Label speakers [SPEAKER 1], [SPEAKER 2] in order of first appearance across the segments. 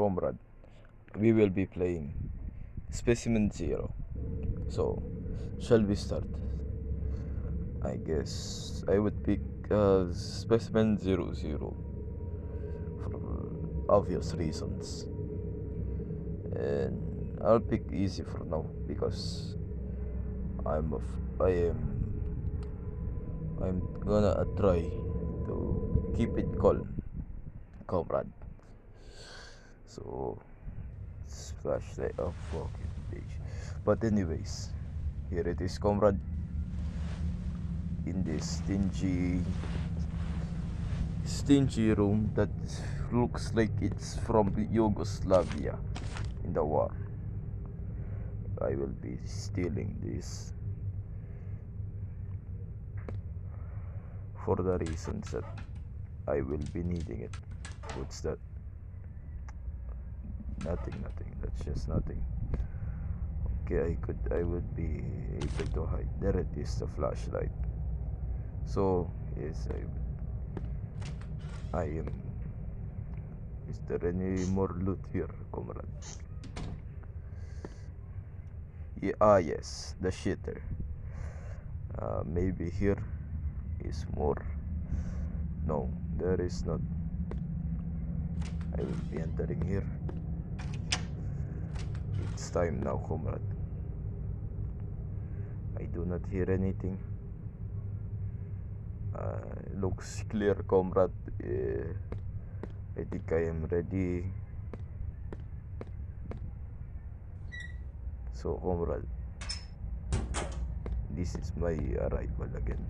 [SPEAKER 1] comrade, we will be playing Specimen Zero. So, shall we start? I guess I would pick Specimen 00 for obvious reasons. And I'll pick easy for now because I am I'm gonna try to keep it calm, comrade. So flashlight off fucking page. But anyways, here it is, comrade. In this stingy room that looks like it's from Yugoslavia in the war. I will be stealing this for the reasons that I will be needing it. What's that? Nothing. That's just nothing. Okay, I would be able to hide. There it is, the flashlight. So yes, I am. Is there any more loot here, comrade? Yeah, yes, the shitter. Maybe here is more. No, there is not. I will be entering here. It's time now, comrade. I do not hear anything. Looks clear, comrade. I think I am ready. So, comrade, this is my arrival again.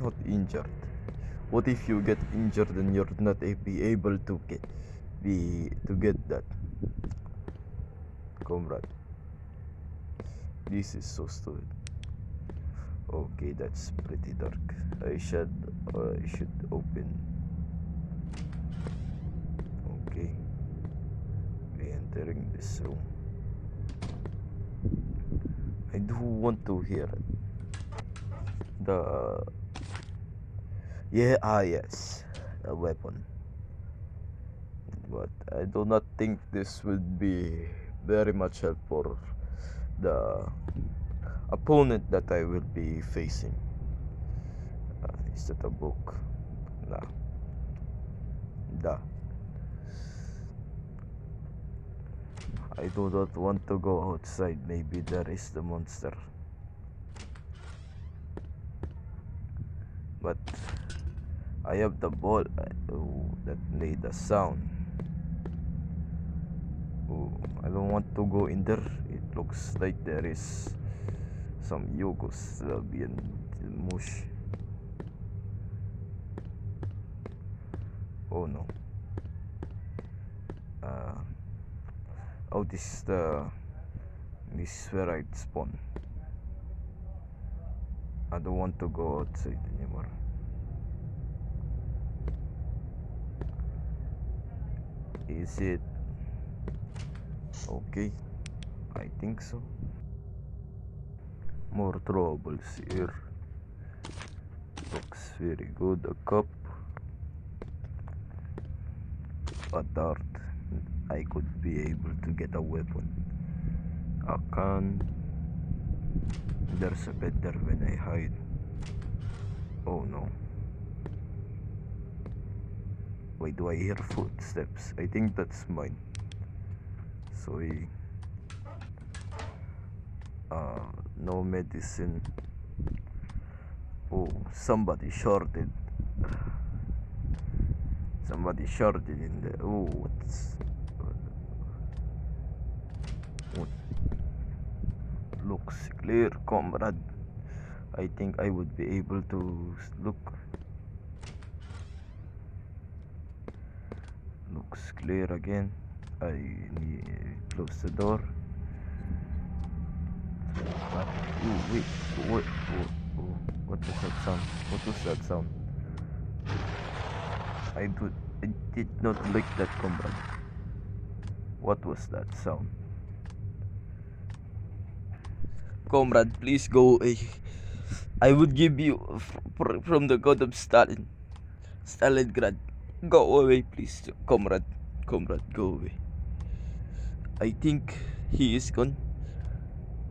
[SPEAKER 1] Not injured. What if you get injured and you're not be able to get that, comrade? This is so stupid. Okay, that's pretty dark. I should open. Okay, we entering this room. I do want to hear the yes, a weapon. But I do not think this would be very much help for the opponent that I will be facing. Is that a book? Nah. I do not want to go outside. Maybe there is the monster. But I have the ball that made a sound. I don't want to go in there. It looks like there is some Yugoslavian mush. Oh no. This is where I spawn. I don't want to go outside anymore. Is it okay? I think so. More troubles here. Looks very good. A cup, a dart. I could be able to get a weapon. A can. There's a bed there when I hide. Oh no. Wait, do I hear footsteps? I think that's mine. So no medicine. Oh, somebody shorted in there. Oh, what looks clear, comrade. I think I would be able to look. Looks clear again. I need close the door. Wait, what was that sound? I did not like that, comrade. What was that sound? Comrade, please go away. I would give you from the god of Stalin, Stalingrad. Go away, please, comrade. Comrade, go away. I think he is gone.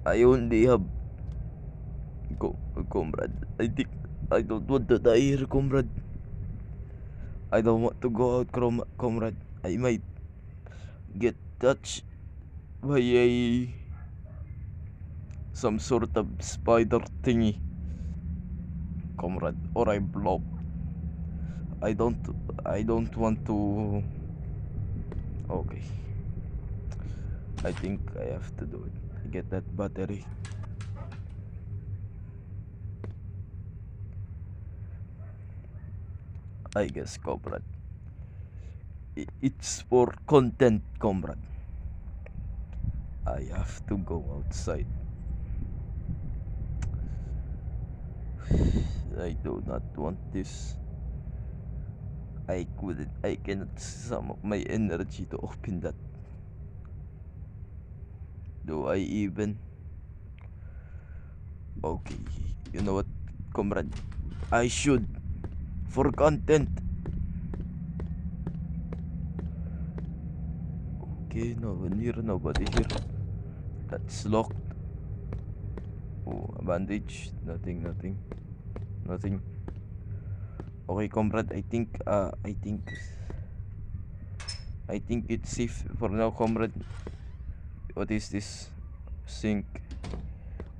[SPEAKER 1] I only have comrade. I think I don't want to die here, comrade. I don't want to go out, comrade. I might get touched by some sort of spider thingy, comrade, or I blow. I don't I don't want to. Okay, I think I have to do it. Get that battery. I guess, comrade. It's for content, comrade. I have to go outside. I do not want this. I cannot sum up my energy to open that. Do I even? Okay, you know what, comrade? I should, for content. Okay, no one here, nobody here. That's locked. Oh, a bandage. Nothing. Okay, comrade, I think it's safe for now, comrade. What is this? Sink.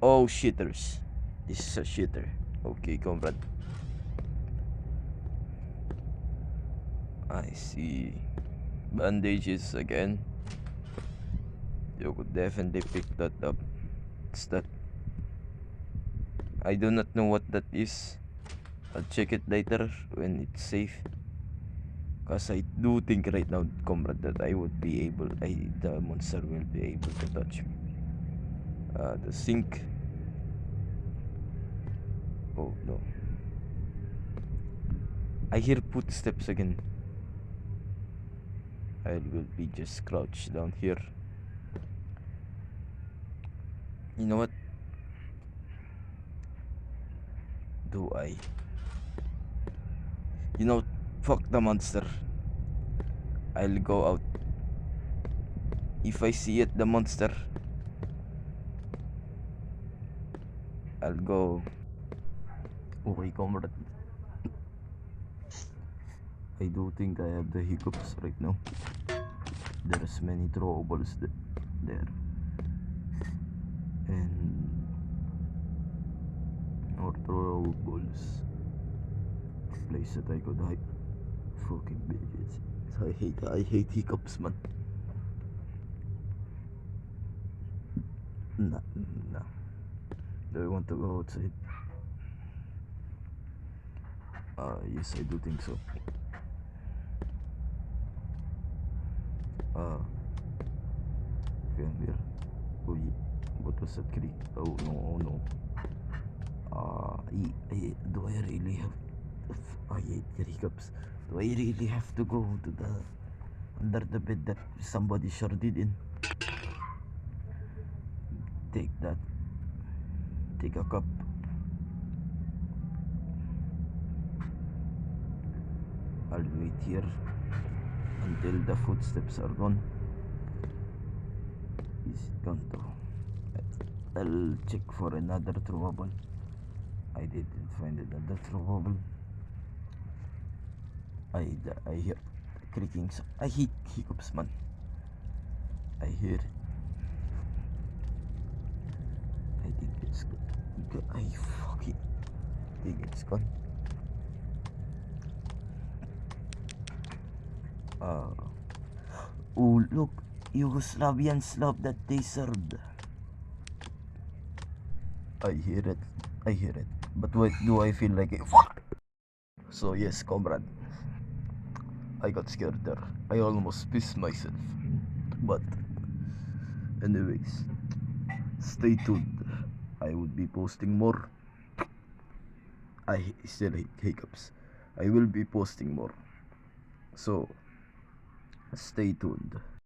[SPEAKER 1] Oh, shitters. This is a shitter. Okay, comrade. I see. Bandages again. You could definitely pick that up. What's that? I do not know what that is. I'll check it later when it's safe. Cause I do think right now, comrade, that the monster will be able to touch me. The sink. Oh no. I hear footsteps again. I will be just crouched down here. You know what? Do I? You know, fuck the monster. I'll go out. If I see it, the monster, I'll go. Okay, comrade. I do think I have the hiccups right now. There's many throwables there. And more throwables. A place that I could hide. Fucking bitches. I hate hiccups, man. Nah. Do I want to go outside? Yes, I do think so. Come here. Oh, what was that creak? Oh no. Do I really have? I hate the hiccups. Do I really have to go to the under the bed that somebody sharded in? Take that. Take a cup. I'll wait here until the footsteps are gone. Is it gone to? I'll check for another throwable. I didn't find another throwable. I hear creaking. I hate hiccups, man. I hear. I think it's good. I fucking think it's gone. Oh look, Yugoslavian Slav that they served. I hear it. But what do I feel like it? Fuck! So yes, comrade. I got scared there. I almost pissed myself. But anyways, stay tuned. I would be posting more. I still hate hiccups. I will be posting more. So stay tuned.